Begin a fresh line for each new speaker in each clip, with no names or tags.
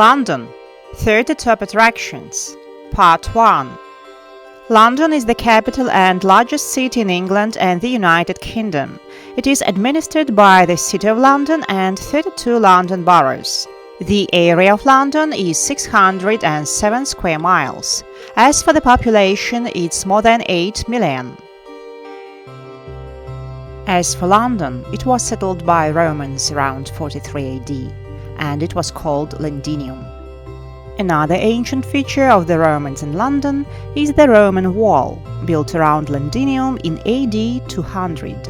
London, 30 Top Attractions, Part 1. London is the capital and largest city in England and the United Kingdom. It is administered by the City of London and 32 London boroughs. The area of London is 607 square miles. As for the population, it's more than 8 million. As for London, it was settled by Romans around 43 AD, and it was called Londinium. Another ancient feature of the Romans in London is the Roman Wall, built around Londinium in AD 200.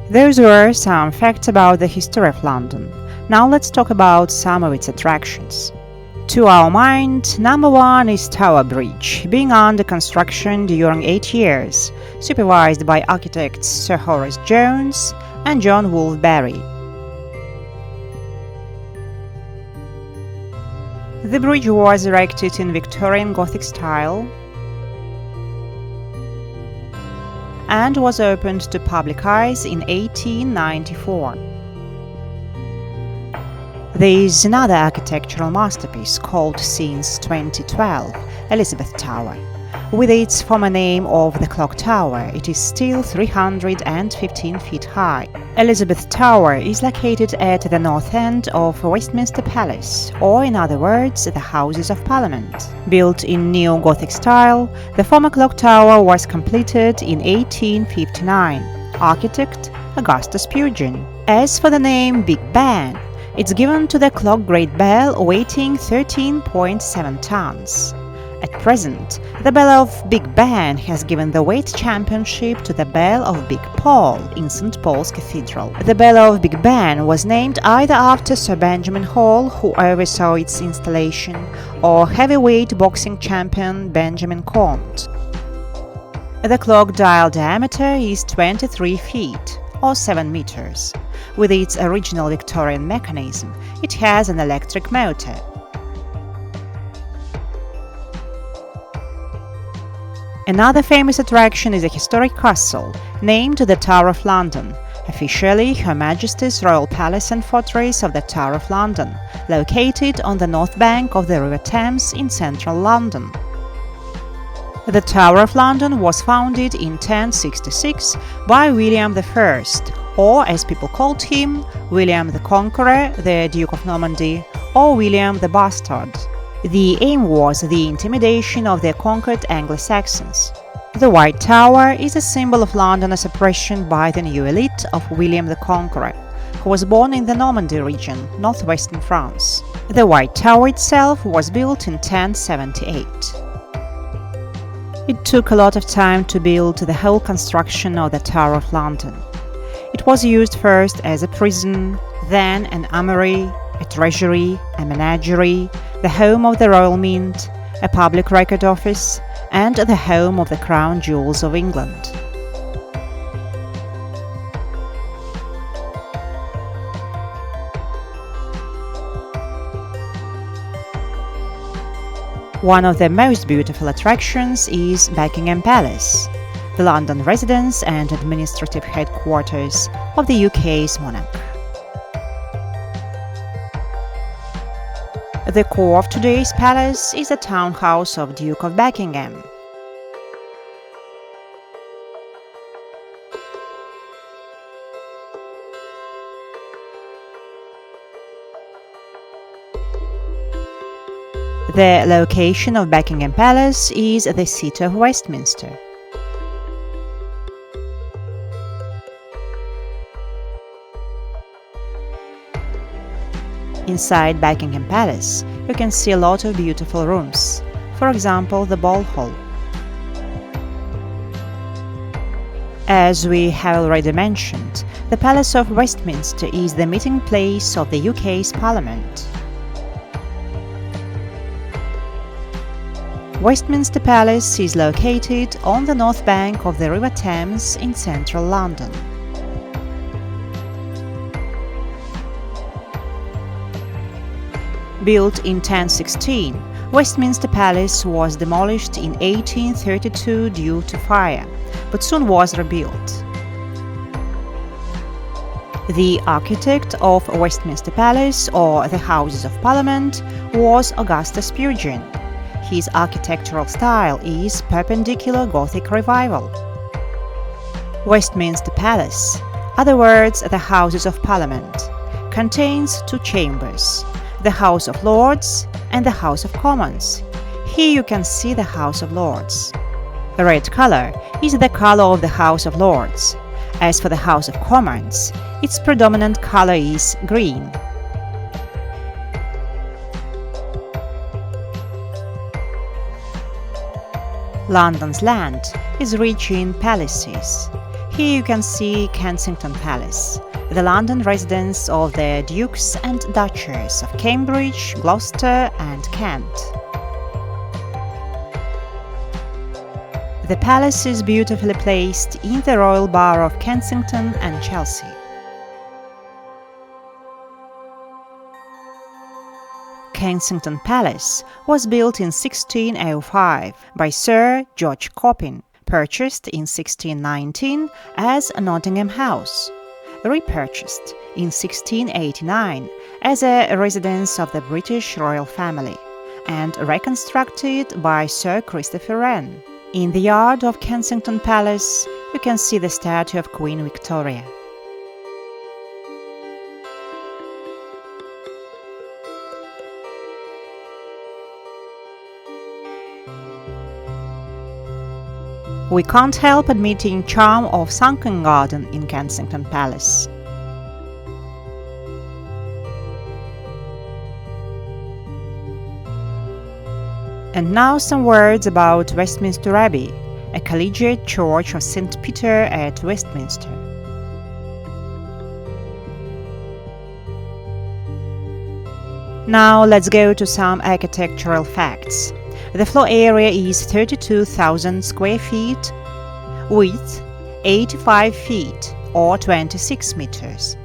Those were some facts about the history of London. Now let's talk about some of its attractions. To our mind, number one is Tower Bridge, being under construction during 8 years, supervised by architects Sir Horace Jones and John Wolfe-Barry. The bridge was erected in Victorian Gothic style and was opened to public eyes in 1894. There is another architectural masterpiece called since 2012, Elizabeth Tower. With its former name of the Clock Tower, it is still 315 feet high. Elizabeth Tower is located at the north end of Westminster Palace, or in other words, the Houses of Parliament. Built in neo-Gothic style, the former Clock Tower was completed in 1859. Architect Augustus Pugin. As for the name Big Ben, it's given to the clock Great Bell weighing 13.7 tons. At present, the Bell of Big Ben has given the weight championship to the Bell of Big Paul in St. Paul's Cathedral. The Bell of Big Ben was named either after Sir Benjamin Hall, who oversaw its installation, or heavyweight boxing champion Benjamin Comte. The clock dial diameter is 23 feet, or 7 meters. With its original Victorian mechanism, it has an electric motor. Another famous attraction is a historic castle, named the Tower of London, officially Her Majesty's Royal Palace and Fortress of the Tower of London, located on the north bank of the River Thames in central London. The Tower of London was founded in 1066 by William I, or as people called him, William the Conqueror, the Duke of Normandy, or William the Bastard. The aim was the intimidation of the conquered Anglo-Saxons. The White Tower is a symbol of London's oppression by the new elite of William the Conqueror, who was born in the Normandy region, northwestern France. The White Tower itself was built in 1078. It took a lot of time to build the whole construction of the Tower of London. It was used first as a prison, then an armory, a treasury, a menagerie, the home of the Royal Mint, a public record office, and the home of the crown jewels of England. One of the most beautiful attractions is Buckingham Palace, the London residence and administrative headquarters of the UK's monarch. The core of today's palace is the townhouse of Duke of Buckingham. The location of Buckingham Palace is the City of Westminster. Inside Buckingham Palace, you can see a lot of beautiful rooms, for example, the Ball Hall. As we have already mentioned, the Palace of Westminster is the meeting place of the UK's Parliament. Westminster Palace is located on the north bank of the River Thames in central London. Built in 1016, Westminster Palace was demolished in 1832 due to fire, but soon was rebuilt. The architect of Westminster Palace, or the Houses of Parliament, was Augustus Spurgeon. His architectural style is Perpendicular Gothic Revival. Westminster Palace, other words the Houses of Parliament, contains two chambers, the House of Lords and the House of Commons. Here you can see the House of Lords. The red color is the color of the House of Lords. As for the House of Commons, its predominant color is green. London's land is rich in palaces. Here you can see Kensington Palace, the London residence of the Dukes and Duchess of Cambridge, Gloucester and Kent. The palace is beautifully placed in the royal borough of Kensington and Chelsea. Kensington Palace was built in 1605 by Sir George Coppin, purchased in 1619 as Nottingham House, repurchased in 1689 as a residence of the British royal family, and reconstructed by Sir Christopher Wren. In the yard of Kensington Palace, you can see the statue of Queen Victoria. We can't help admitting charm of sunken garden in Kensington Palace. And now some words about Westminster Abbey, a collegiate church of St. Peter at Westminster. Now let's go to some architectural facts. The floor area is 32,000 square feet, width 85 feet or 26 meters.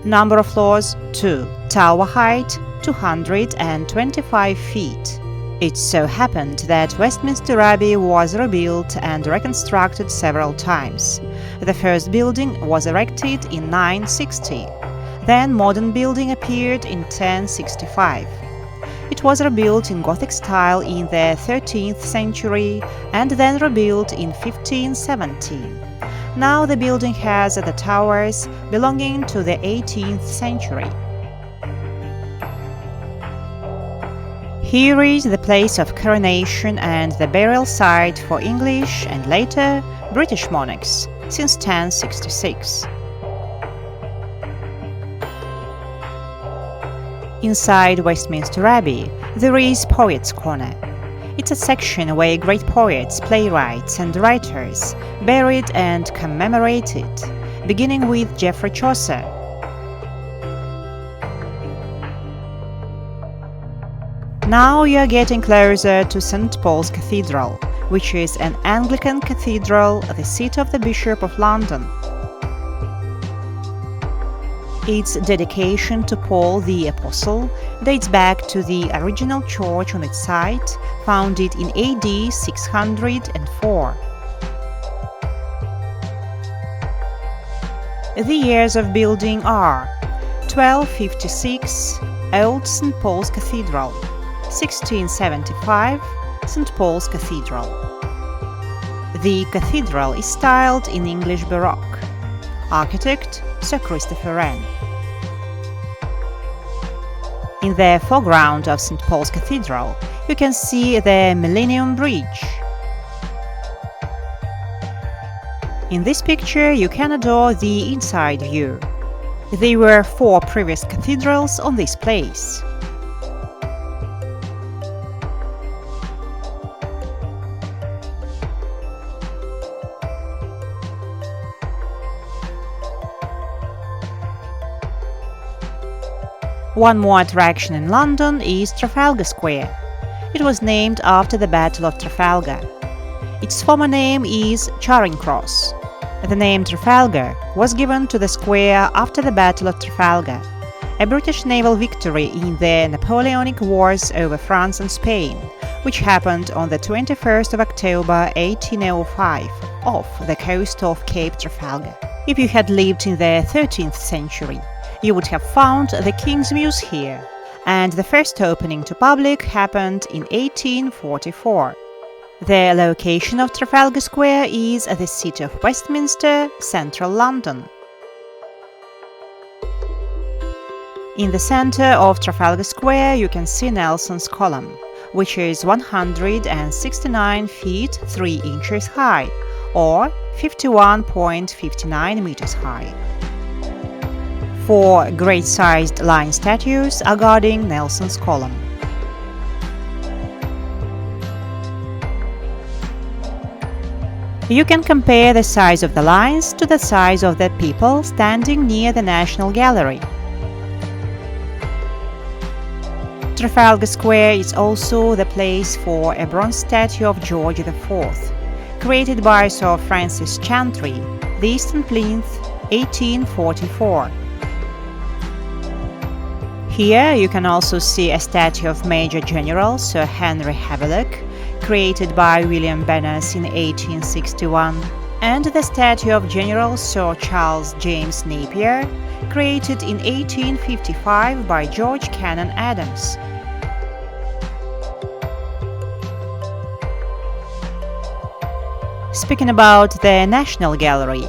Number of floors 2, tower height 225 feet. It so happened that Westminster Abbey was rebuilt and reconstructed several times. The first building was erected in 960. Then modern building appeared in 1065. It was rebuilt in Gothic style in the 13th century and then rebuilt in 1517. Now the building has the towers belonging to the 18th century. Here is the place of coronation and the burial site for English and later British monarchs since 1066. Inside Westminster Abbey, there is Poets' Corner. It's a section where great poets, playwrights and writers buried and commemorated, beginning with Geoffrey Chaucer. Now you are getting closer to St. Paul's Cathedral, which is an Anglican cathedral, the seat of the Bishop of London. Its dedication to Paul the Apostle dates back to the original church on its site, founded in AD 604. The years of building are 1256 Old St. Paul's Cathedral, 1675 St. Paul's Cathedral. The cathedral is styled in English Baroque. Architect Sir Christopher Wren. In the foreground of St. Paul's Cathedral, you can see the Millennium Bridge. In this picture, you can adore the inside view. There were 4 previous cathedrals on this place. One more attraction in London is Trafalgar Square. It was named after the Battle of Trafalgar. Its former name is Charing Cross. The name Trafalgar was given to the square after the Battle of Trafalgar, a British naval victory in the Napoleonic Wars over France and Spain, which happened on the 21st of October 1805 off the coast of Cape Trafalgar. If you had lived in the 13th century, you would have found the King's Mews here, and the first opening to public happened in 1844. The location of Trafalgar Square is the City of Westminster, central London. In the center of Trafalgar Square you can see Nelson's Column, which is 169 feet 3 inches high, or 51.59 meters high. 4 great-sized lion statues are guarding Nelson's Column. You can compare the size of the lions to the size of the people standing near the National Gallery. Trafalgar Square is also the place for a bronze statue of George IV, created by Sir Francis Chantrey, the Eastern Plinth, 1844. Here you can also see a statue of Major General Sir Henry Havelock, created by William Benners in 1861, and the statue of General Sir Charles James Napier, created in 1855 by George Cannon Adams. Speaking about the National Gallery,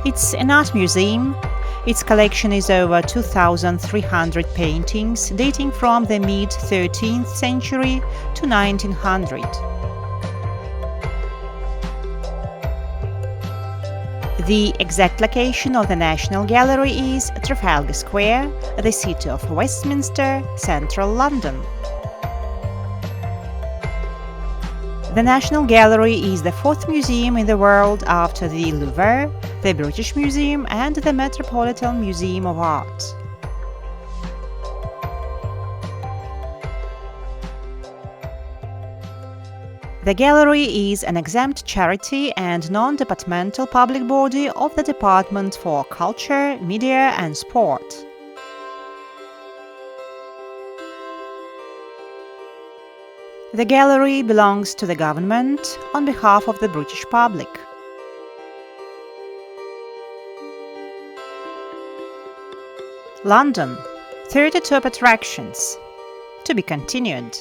it's an art museum. Its collection is over 2,300 paintings dating from the mid-13th century to 1900. The exact location of the National Gallery is Trafalgar Square, the City of Westminster, central London. The National Gallery is the 4th museum in the world after the Louvre, the British Museum and the Metropolitan Museum of Art. The gallery is an exempt charity and non-departmental public body of the Department for Culture, Media and Sport. The gallery belongs to the government on behalf of the British public. London, 30 top attractions. To be continued.